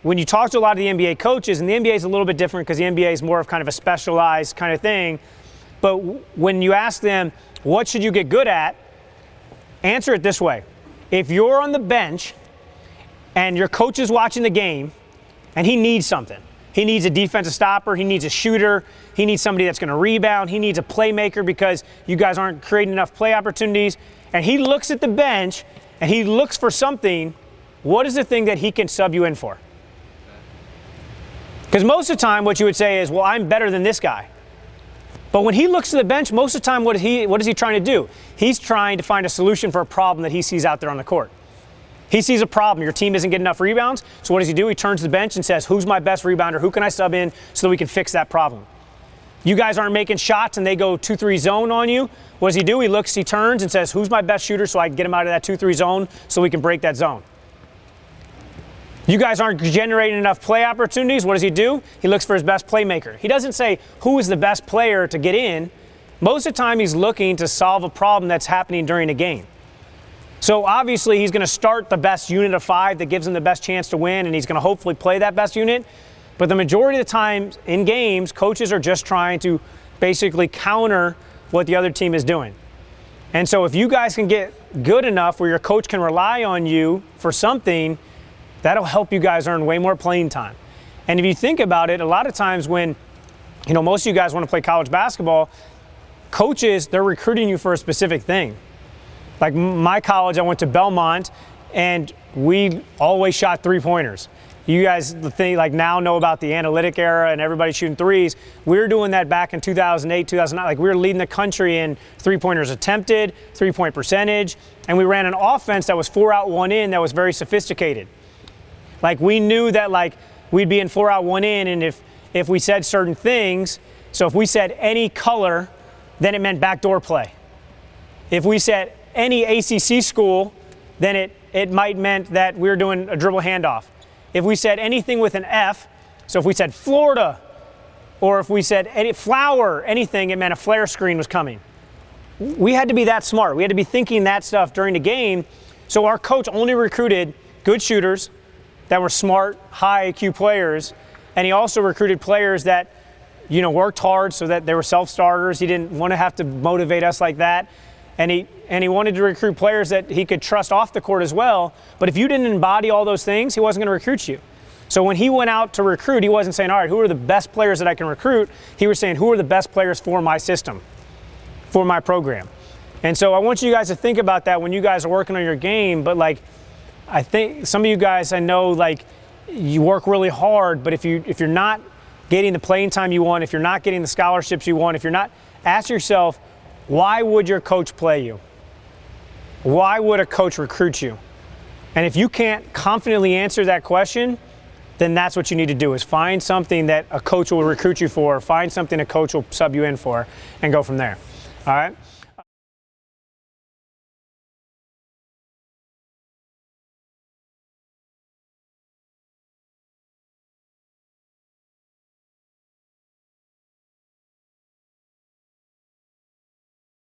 when you talk to a lot of the NBA coaches, and the NBA is a little bit different because the NBA is more of kind of a specialized kind of thing, but when you ask them, what should you get good at? Answer it this way. If you're on the bench and your coach is watching the game and he needs something, he needs a defensive stopper, he needs a shooter, he needs somebody that's going to rebound, he needs a playmaker because you guys aren't creating enough play opportunities, and he looks at the bench and he looks for something, what is the thing that he can sub you in for? Because most of the time what you would say is, well, I'm better than this guy. But when he looks to the bench, most of the time what is he trying to do? He's trying to find a solution for a problem that he sees out there on the court. He sees a problem. Your team isn't getting enough rebounds. So what does he do? He turns to the bench and says, who's my best rebounder? Who can I sub in so that we can fix that problem? You guys aren't making shots and they go 2-3 zone on you. What does he do? He looks, he turns and says, who's my best shooter so I can get him out of that 2-3 zone so we can break that zone? You guys aren't generating enough play opportunities. What does he do? He looks for his best playmaker. He doesn't say who is the best player to get in. Most of the time he's looking to solve a problem that's happening during a game. So obviously he's going to start the best unit of 5 that gives him the best chance to win, and he's going to hopefully play that best unit. But the majority of the time in games, coaches are just trying to basically counter what the other team is doing. And so if you guys can get good enough where your coach can rely on you for something, that'll help you guys earn way more playing time. And if you think about it, a lot of times when, most of you guys want to play college basketball, coaches, they're recruiting you for a specific thing. Like my college, I went to Belmont, and we always shot 3-pointers. You guys now know about the analytic era and everybody shooting threes. We were doing that back in 2008, 2009. Like we were leading the country in 3-pointers attempted, 3-point percentage, and we ran an offense that was 4 out, 1 in that was very sophisticated. Like we knew that we'd be in 4 out, 1 in, and if we said certain things, so if we said any color, then it meant backdoor play. If we said any ACC school, then it might meant that we were doing a dribble handoff. If we said anything with an F, so if we said Florida, or if we said any flower, anything, it meant a flare screen was coming. We had to be that smart. We had to be thinking that stuff during the game. So our coach only recruited good shooters that were smart, high IQ players, and he also recruited players that, worked hard so that they were self-starters. He didn't want to have to motivate us like that. And he wanted to recruit players that he could trust off the court as well. But if you didn't embody all those things, he wasn't going to recruit you. So when he went out to recruit, he wasn't saying, all right, who are the best players that I can recruit? He was saying, who are the best players for my system, for my program? And so I want you guys to think about that when you guys are working on your game. But I think some of you guys, I know you work really hard, but if you're not getting the playing time you want, if you're not getting the scholarships you want, if you're not, ask yourself, why would your coach play you? Why would a coach recruit you? And if you can't confidently answer that question, then that's what you need to do, is find something that a coach will recruit you for, find something a coach will sub you in for, and go from there. All right?